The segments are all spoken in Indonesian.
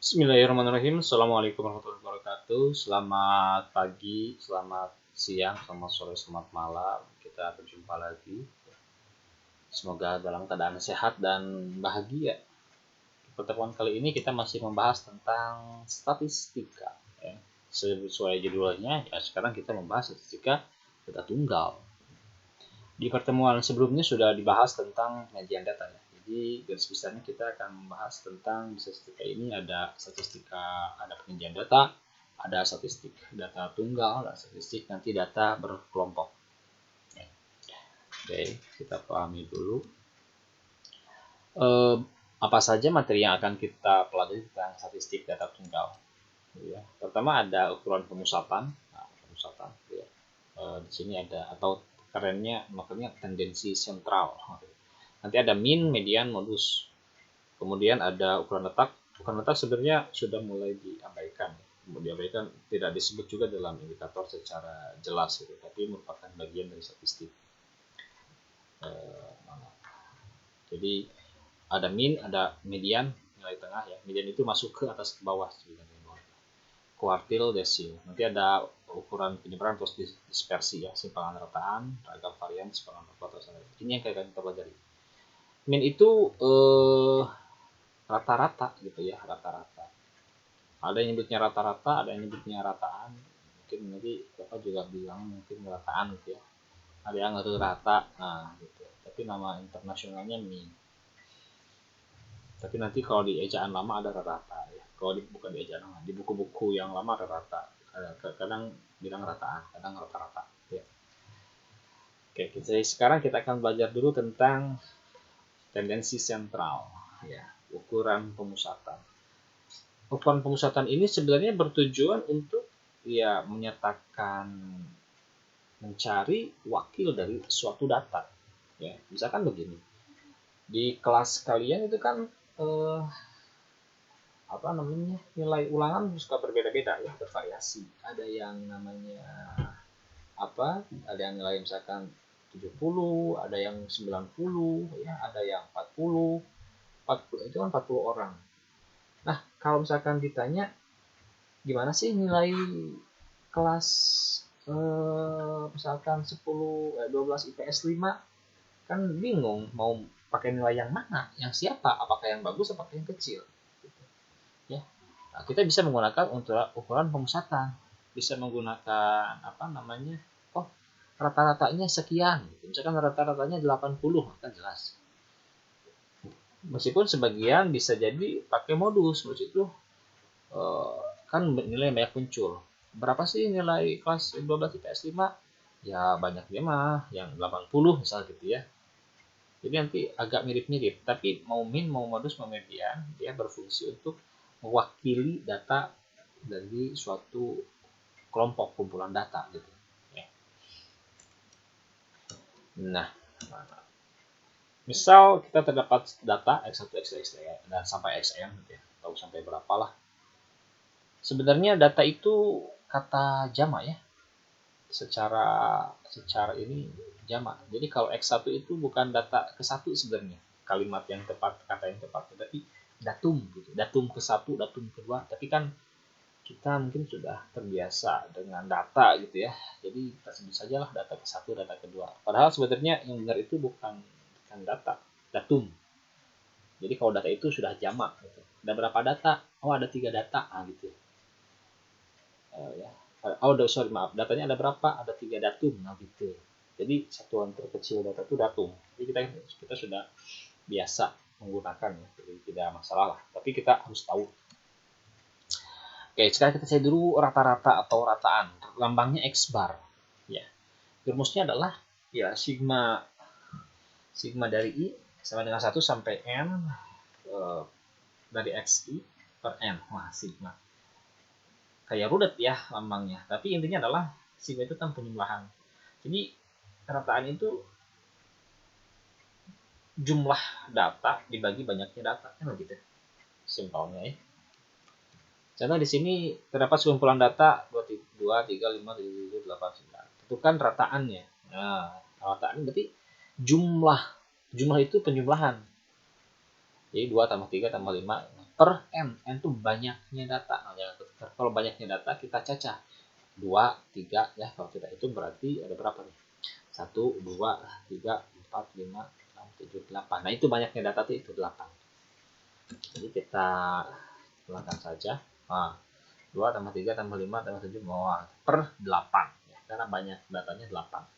Bismillahirrahmanirrahim. Assalamualaikum warahmatullahi wabarakatuh. Selamat pagi, selamat siang, selamat sore, selamat malam. Kita berjumpa lagi. Semoga dalam keadaan sehat dan bahagia. Pertemuan kali ini kita masih membahas tentang statistika. Ya. Sesuai judulnya, ya sekarang kita membahas statistika data tunggal. Di pertemuan sebelumnya sudah dibahas tentang penyajian data ya. Jadi garis besarnya kita akan membahas tentang statistika ini ada penyajian data, ada statistik data tunggal, dan statistik nanti data berkelompok. Oke, kita pahami dulu apa saja materi yang akan kita pelajari tentang statistik data tunggal. Ya. Pertama ada ukuran pemusatan. Nah, pemusatan ya. Di sini ada atau kerennya makanya tendensi sentral. Nanti ada min, median, modus. Kemudian ada ukuran letak. Ukuran letak sebenarnya sudah mulai diabaikan. Diabaikan tidak disebut juga dalam indikator secara jelas, gitu, tapi merupakan bagian dari statistik. Jadi ada min, ada median, nilai tengah ya. Median itu masuk ke atas ke bawah sebenarnya. Kuartil, desil. Nanti ada ukuran penyebaran terus dispersi ya, simpangan rataan, ragam varian, simpangan rata. Ini yang akan kita pelajari. Min itu rata-rata gitu ya, rata-rata. Ada yang nyebutnya rata-rata, ada yang nyebutnya rataan. Mungkin nanti Bapak juga bilang mungkin rataan gitu ya. Ada yang rata, nah gitu. Tapi nama internasionalnya min. Tapi nanti kalau di ejaan lama ada rata ya. Kalau bukan di ejaan lama, di buku-buku yang lama ada rata. Kadang bilang rataan, kadang rata-rata. Ya. Oke, jadi sekarang kita akan belajar dulu tentang tendensi sentral, ya, ukuran pemusatan. Ukuran pemusatan ini sebenarnya bertujuan untuk ya menyatakan mencari wakil dari suatu data. Ya, misalkan begini. Di kelas kalian itu kan nilai ulangan suka berbeda-beda ya, bervariasi. Ada yang namanya ada yang nilai misalkan 70, ada yang 90, ya, ada yang 40 itu kan 40 orang. Nah, kalau misalkan ditanya gimana sih nilai kelas misalkan 12 IPS 5, kan bingung mau pakai nilai yang mana, yang siapa, apakah yang bagus apakah yang kecil gitu. Ya. Nah, kita bisa menggunakan ukuran pemusatan, bisa menggunakan rata-ratanya sekian, misalkan rata-ratanya 80, kan jelas. Meskipun sebagian bisa jadi pakai modus itu kan nilai banyak muncul. Berapa sih nilai kelas 12 IPS 5? Ya banyaknya mah yang 80 misal gitu ya. Jadi nanti agak mirip-mirip, tapi mau min, mau modus, mau median, dia berfungsi untuk mewakili data dari suatu kelompok kumpulan data gitu. Nah, misal kita terdapat data x1, x2, x3 dan sampai xn gitu ya, atau sampai berapa lah. Sebenarnya data itu kata jamak ya. Secara ini jamak. Jadi kalau x1 itu bukan data ke-1 sebenarnya. Kalimat yang tepat, kata yang tepat, tapi datum gitu. Datum ke-1, datum kedua, tapi kan kita mungkin sudah terbiasa dengan data gitu ya. Jadi kita sebut sajalah data ke-1, data kedua. Padahal sebenarnya yang benar itu bukan data, datum. Jadi kalau data itu sudah jamak gitu. Ada berapa data? Oh, ada 3 data, gitu. Datanya ada berapa? Ada 3 datum, gitu. Jadi satuan terkecil data itu datum. Jadi kita sudah biasa menggunakan ya, jadi tidak masalah lah. Tapi kita harus tahu. Oke, sekarang kita cari dulu rata-rata atau rataan. Lambangnya X bar. Ya. Rumusnya adalah ya sigma dari I sama dengan 1 sampai N dari XI per N. Wah, sigma. Kayak rudet ya lambangnya. Tapi intinya adalah sigma itu kan penjumlahan. Jadi rataan itu jumlah data dibagi banyaknya data. Kan begitu. Simpelnya ya. Contoh di sini terdapat sekumpulan data 2, 3, 5, 7, 8, 9. Tentukan rataannya. Nah, rataan berarti jumlah itu penjumlahan. Jadi 2 tambah 3 tambah 5 per n itu banyaknya data. Nah, jangan ketukar. Kalau banyaknya data kita cacah 2, 3 ya. Kalau kita itu berarti ada berapa nih? 1, 2, 3, 4, 5, 6, 7, 8. Nah, itu banyaknya data itu 8. Jadi kita ulangan saja. Nah, 2 tambah 3 tambah 5 tambah 7 per 8 ya, karena banyak datanya 8.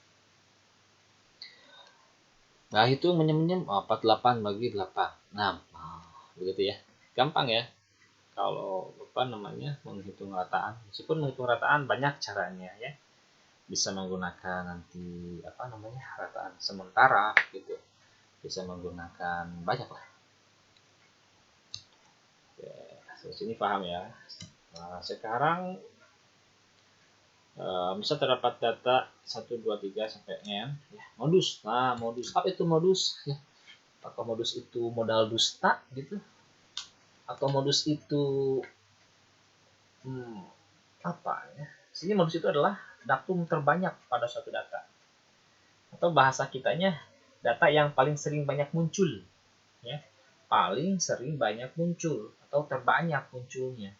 Nah, itu menyem-menyem 48 bagi 8. Nah, begitu ya. Gampang ya. Kalau apa namanya menghitung rataan, meskipun menghitung rataan banyak caranya ya. Bisa menggunakan nanti apa namanya rataan sementara gitu. Bisa menggunakan banyak lah. Oke, sampai sini paham ya. Nah, sekarang bisa terdapat data 1, 2, 3 sampai n ya. Modus. Nah, modus apa itu modus ya? Apakah modus itu modal dusta gitu, atau modus itu apa ya? Sini modus itu adalah datum terbanyak pada suatu data, atau bahasa kitanya data yang paling sering banyak muncul ya, paling sering banyak muncul atau terbanyak munculnya.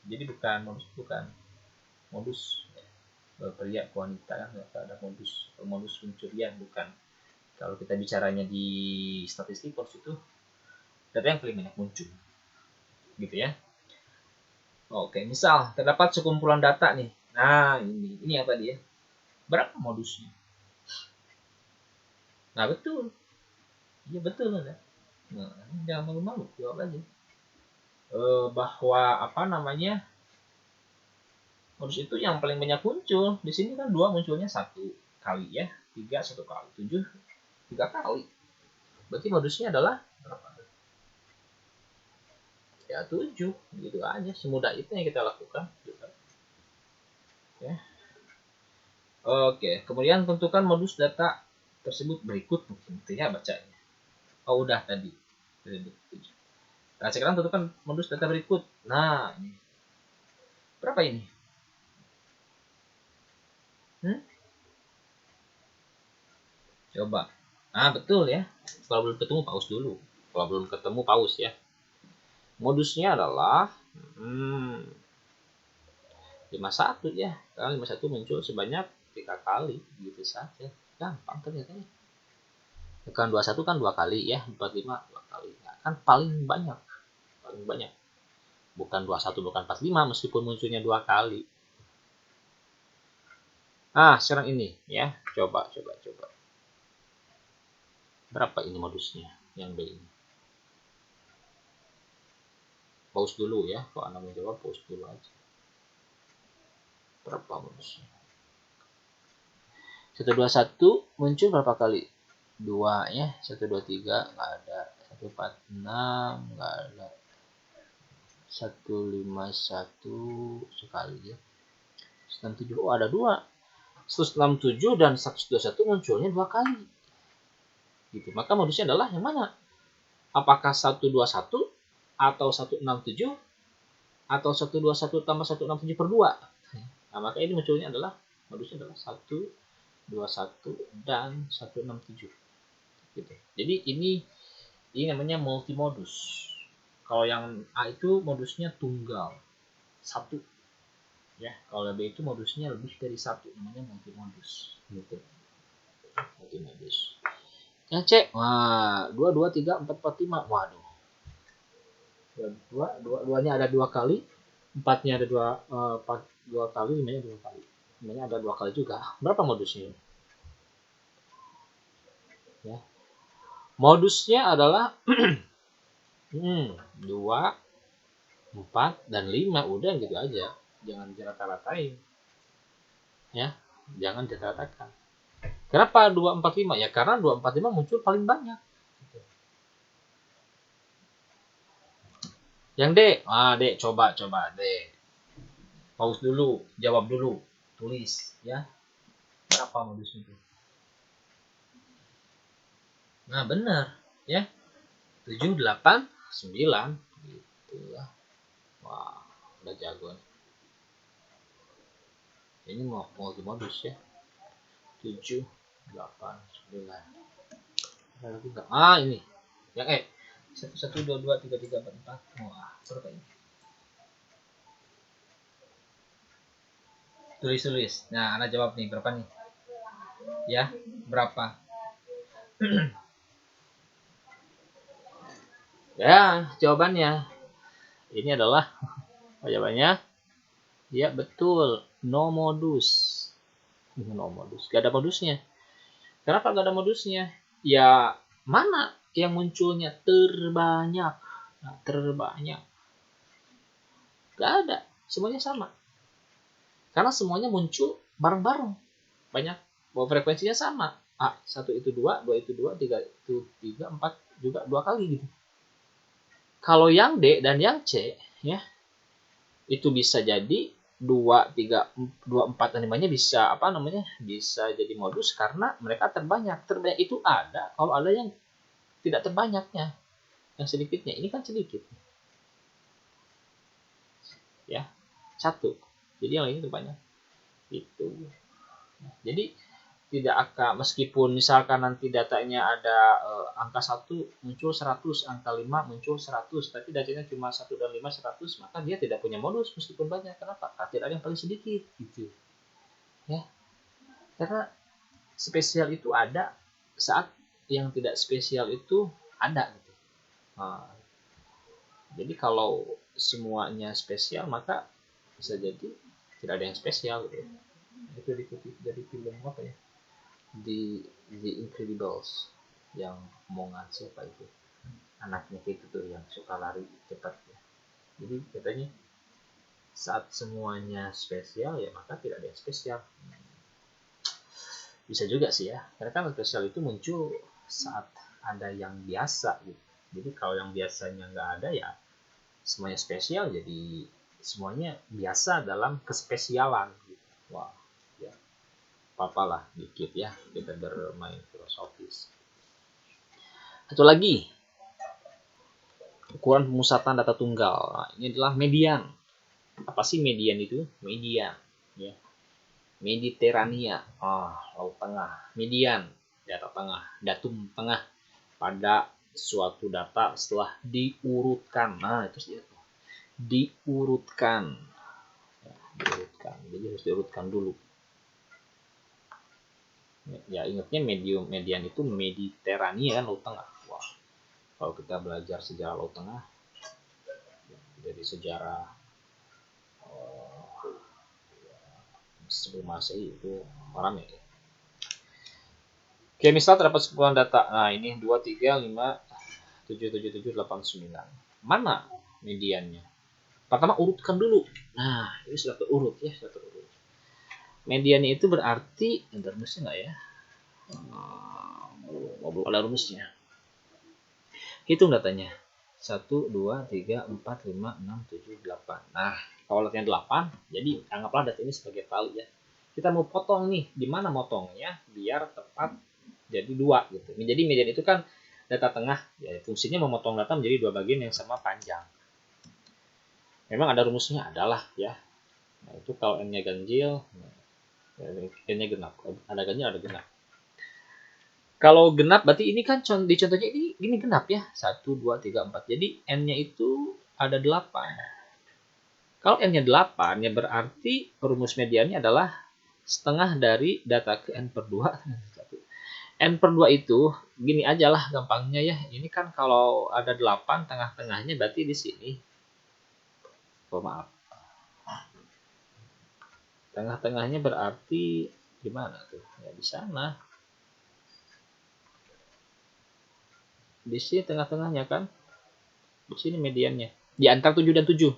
Jadi bukan modus pria wanita kan, nggak ada modus pencurian, bukan. Kalau kita bicaranya di statistik modus itu data yang paling banyak muncul gitu ya. Oke, misal terdapat sekumpulan data nih. Nah, ini yang tadi ya. Berapa modusnya? Nah, betul. Iya, betul kan ya. Nah, jangan malu-malu, jawab aja. Bahwa apa namanya? Modus itu yang paling banyak muncul. Di sini kan 2 munculnya 1 kali ya. 3 1 kali. 7 3 kali. Berarti modusnya adalah berapa? Ya 7. Gitu aja. Semudah itu yang kita lakukan. Ya. Oke, kemudian tentukan modus data tersebut berikut. Ya, bacanya. Oh, udah tadi. Nah, sekarang tentukan modus data berikut. Nah, ini. Berapa ini? Coba. Nah, betul ya. Kalau belum ketemu, pause dulu. Kalau belum ketemu, pause ya. Modusnya adalah 51 ya. Karena 51 muncul sebanyak 3 kali. Gitu saja. Gampang ternyata ya. Bukan 21 kan 2 kali ya. 45 2 kali. Nah, kan paling banyak. Paling banyak. Bukan 21, bukan 45, meskipun munculnya 2 kali. Nah, sekarang ini ya. Coba. Berapa ini modusnya yang B ini? Pause dulu ya. Kalau Anda mau jawab, pause dulu aja. Berapa modusnya? 121 muncul berapa kali? 2 ya. 123 nggak ada. 146 nggak ada. 151 sekali ya. 167 oh ada 2. 167 dan 121 munculnya 2 kali. Gitu. Maka modusnya adalah yang mana? Apakah 121 atau 167 atau 121 tambah 167 per 2? Nah, maka ini munculnya adalah modusnya adalah 121 dan 167. Gitu. Jadi ini namanya multimodus. Kalau yang A itu modusnya tunggal 1 ya. Kalau B itu modusnya lebih dari 1, namanya multimodus. Gitu. Multimodus. Yang C, wah 2 2 3 4 4 5. Waduh. 2-nya ada 2 kali, 4-nya ada 2 kali, 5-nya 2 kali. 5-nya ada 2 kali juga. Berapa modusnya? Ya. Modusnya adalah 2, 4, dan 5. Udah gitu aja. Jangan dirata-ratain. Ya, jangan diratakan. Kenapa 2, 4, 5? Ya karena 2, 4, 5 muncul paling banyak. Yang D, D, coba D. Pause dulu, jawab dulu, tulis ya. Berapa modusnya itu? Nah, benar ya. 7, 8, 9 gitu lah. Wah, udah jago nih. Ini mau multimodus ya. 7, 8, 9. Ada lagi enggak? Ini. Yang E. 1, 2, 2, 3, 3, 4, 4. Wah, berapa ini? Tulis. Nah, Anda jawab nih, berapa nih? Ya, berapa? Ya, jawabannya. Ini adalah jawabannya. Ya, betul. No modus. No modus. Gak ada modusnya. Kenapa gak ada modusnya? Ya, mana yang munculnya terbanyak? Nah, terbanyak. Gak ada. Semuanya sama. Karena semuanya muncul bareng-bareng. Banyak. Bahwa frekuensinya sama. A, 1 itu 2, 2 itu 2, 3 itu 3, 4 juga 2 kali gitu. Kalau yang D dan yang C, ya, itu bisa jadi 2, 3, 2, 4, dan 5-nya bisa bisa jadi modus karena mereka terbanyak. Terbanyak itu ada kalau ada yang tidak terbanyaknya, yang sedikitnya. Ini kan sedikit, ya, 1. Jadi yang lainnya terbanyak. Itu. Jadi tidak akan, meskipun misalkan nanti datanya ada angka 1 muncul 100, angka 5 muncul 100, tapi datanya cuma 1 dan 5 100, maka dia tidak punya modus meskipun banyak. Kenapa? Karena tidak ada yang paling sedikit gitu. Ya. Karena spesial itu ada saat yang tidak spesial itu ada gitu. Nah, jadi kalau semuanya spesial maka bisa jadi tidak ada yang spesial gitu. Itu dikutip dari film apa ya? The Incredibles, yang omongan siapa itu, anaknya itu tuh yang suka lari cepat ya. Jadi katanya saat semuanya spesial ya maka tidak ada yang spesial. Bisa juga sih ya, karena kan spesial itu muncul saat ada yang biasa gitu. Jadi kalau yang biasanya nggak ada ya semuanya spesial, jadi semuanya biasa dalam kespesialan gitu. Wah, ya apalah dikit ya, kita bermain filosofis. Satu lagi, ukuran pemusatan data tunggal. Nah, ini adalah median. Apa sih median itu? Median, ya. Mediterania, laut tengah. Median, data tengah, datum tengah pada suatu data setelah diurutkan. Nah, itu dia tuh. Diurutkan. Ya, diurutkan. Jadi harus diurutkan dulu. Ya, ingatnya median itu Mediterania kan, laut tengah. Wah, kalau kita belajar sejarah laut tengah dari sejarah sebelum Masehi itu orang ya. Oke, misal terdapat sekumpulan data. Nah, ini 2, 3, 5, 7, 7, 7, 8, 9. Mana mediannya? Pertama urutkan dulu. Nah, ini sudah terurut ya, sudah terurut. Mediannya itu berarti, ada rumusnya nggak ya? Belum ada rumusnya. Hitung datanya. 1, 2, 3, 4, 5, 6, 7, 8. Nah, kalau datanya 8, jadi anggaplah data ini sebagai tali ya. Kita mau potong nih, di mana motongnya biar tepat jadi 2 gitu. Jadi median itu kan data tengah, ya fungsinya memotong data menjadi 2 bagian yang sama panjang. Memang ada rumusnya, adalah ya. Nah, itu kalau n-nya ganjil, n-nya genap. Ada ganjil, ada genap. Kalau genap berarti ini kan di contohnya ini genap ya. 1, 2, 3, 4. Jadi n-nya itu ada 8. Kalau n-nya 8 ya berarti rumus mediannya adalah setengah dari data ke n per 2. N per 2 itu gini aja lah gampangnya ya. Ini kan kalau ada 8 tengah-tengahnya berarti di sini. Oh, maaf. Tengah-tengahnya berarti di mana tuh? Ya di sana. Di sini tengah-tengahnya kan. Di sini mediannya. Di antara 7 dan 7.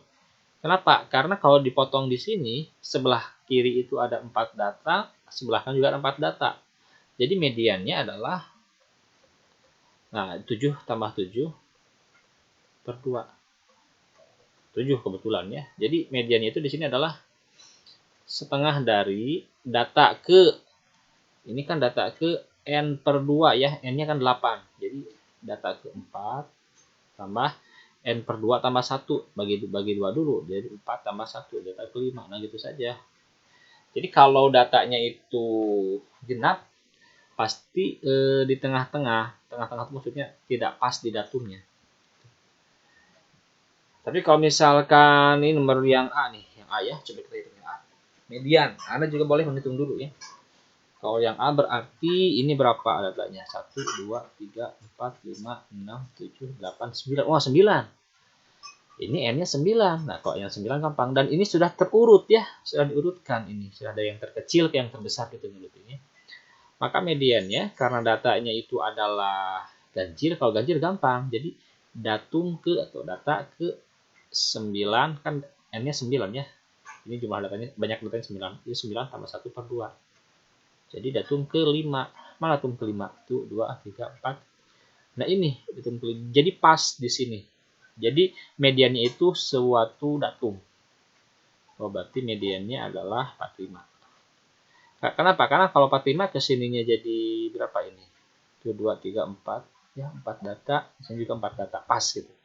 Kenapa? Karena kalau dipotong di sini, sebelah kiri itu ada 4 data, sebelah kanan juga ada 4 data. Jadi mediannya adalah 7 tambah 7 per 2. 7 kebetulan ya. Jadi mediannya itu di sini adalah setengah dari data ke, ini kan data ke n per 2 ya, n-nya kan 8. Jadi data ke 4 tambah n per 2 tambah 1, bagi 2 dulu, jadi 4 tambah 1, data ke 5. Nah gitu saja. Jadi kalau datanya itu genap, pasti di tengah-tengah itu maksudnya tidak pas di datumnya. Tapi kalau misalkan ini nomor yang A nih, yang A ya, coba kita hitung yang A. Median, Anda juga boleh menghitung dulu ya. Kalau yang A berarti ini berapa datanya? 1, 2, 3, 4, 5, 6, 7, 8, 9. Wah, 9. Ini N-nya 9. Nah, kalau yang 9 gampang. Dan ini sudah terurut ya. Sudah diurutkan ini. Sudah ada yang terkecil ke yang terbesar gitu menurut ini. Maka mediannya, karena datanya itu adalah ganjil. Kalau ganjil gampang. Jadi, datum ke atau data ke 9. Kan N-nya 9 ya. Ini jumlah datanya, banyak datanya 9. Ini 9 tambah 1 per 2. Jadi datum ke-5. Mana datum ke-5? Itu 2, 3, 4. Nah ini datum ke-5. Jadi pas di sini. Jadi mediannya itu suatu datum. Oh, berarti mediannya adalah 45. Kenapa? Karena kalau 45 kesininya jadi berapa ini? 1, 2, 3, 4. Ya, 4 data. Sini juga 4 data. Pas gitu.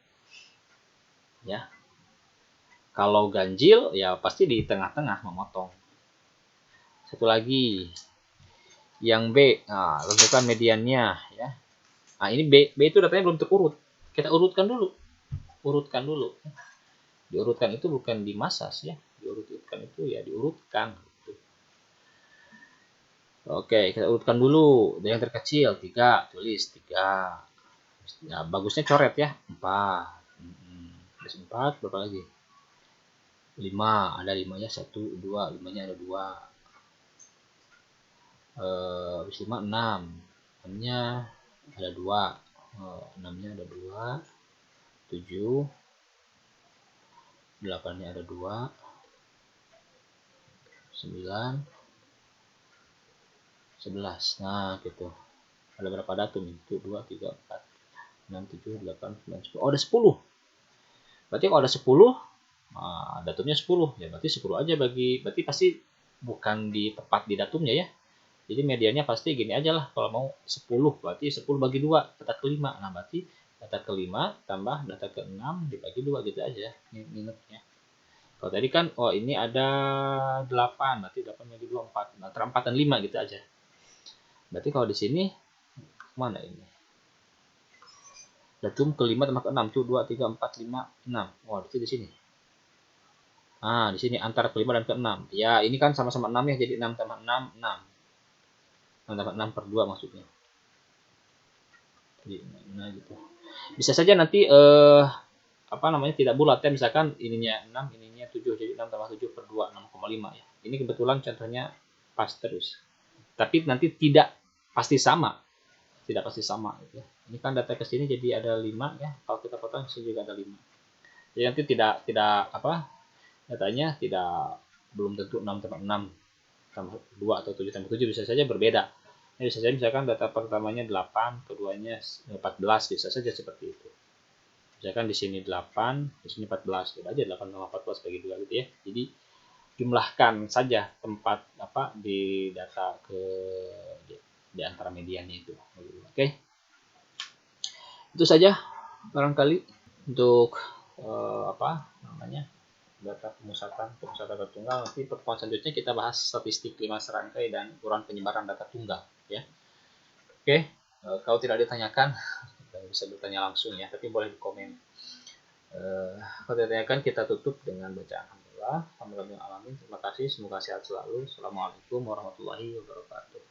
Ya. Kalau ganjil, ya pasti di tengah-tengah memotong. Satu lagi. Yang B. Nah, tentukan mediannya. Ya. Nah, ini B itu datanya belum terurut. Kita urutkan dulu. Urutkan dulu. Diurutkan itu bukan dimasas ya. Diurutkan itu ya diurutkan. Gitu. Oke, kita urutkan dulu. Dari yang terkecil 3, tulis 3. Ya, bagusnya coret ya. 4. Terus 4 berapa lagi? 5, ada 5-nya 1, 2, 5-nya ada 2. Habis 5 6. 6-nya ada 2. 6-nya ada 2. 7. 8-nya ada 2. 9, 11. Nah, gitu. Ada berapa datum? 1, 2, 3, 4, 6, 7, 8, 9, 10. Oh, ada 10. Berarti kalau ada 10, nah, datumnya 10. Ya, berarti 10 aja berarti pasti bukan tepat di datumnya ya. Jadi mediannya pasti gini aja lah. Kalau mau 10, berarti 10 bagi 2, data ke-5. Nah, berarti data ke-5 tambah data ke-6 dibagi 2 gitu aja. Minusnya. Kalau tadi kan, oh ini ada 8, berarti 8 bagi 2, 4. Nah, antara 4 dan 5 gitu aja. Berarti kalau di sini, mana ini? Datum ke-5 tambah ke-6. 1, 2, 3, 4, 5, 6. Oh, itu di sini. Nah, di sini antara ke-5 dan ke-6. Ya, ini kan sama-sama 6 ya, jadi 6 tambah 6, 6. 6 tambah 6 per 2 maksudnya. Jadi, nah gitu. Bisa saja nanti apa namanya tidak bulat ya, misalkan ininya 6, ininya 7, jadi 6 tambah 7 per 2, 6,5 ya. Ini kebetulan contohnya pas terus. Tapi nanti tidak pasti sama. Tidak pasti sama gitu ya. Ini kan data ke sini jadi ada 5 ya. Kalau kita potong sini juga ada 5. Jadi nanti tidak apa? Datanya tidak belum tentu 6 tambah 6 tambah 2 atau 7 tambah 7 bisa saja berbeda. Nah, bisa saja misalkan data pertamanya 8, keduanya 14, bisa saja seperti itu. Misalkan di sini 8, di sini 14, udah aja 8 tambah 14 bagi 2 gitu ya. Jadi jumlahkan saja tempat apa di data di antara mediannya itu. Oke. Itu saja barangkali untuk apa namanya? Data pemusatan data tunggal. Nanti pertemuan selanjutnya kita bahas statistik 5 serangkai dan ukuran penyebaran data tunggal ya. Oke, kalau tidak ditanyakan bisa bertanya langsung ya, tapi boleh di komen. Kalau tidak ditanyakan kita tutup dengan bacaan alhamdulillah. Alhamdulillah alamin. Terima kasih, semoga sehat selalu. Assalamualaikum warahmatullahi wabarakatuh.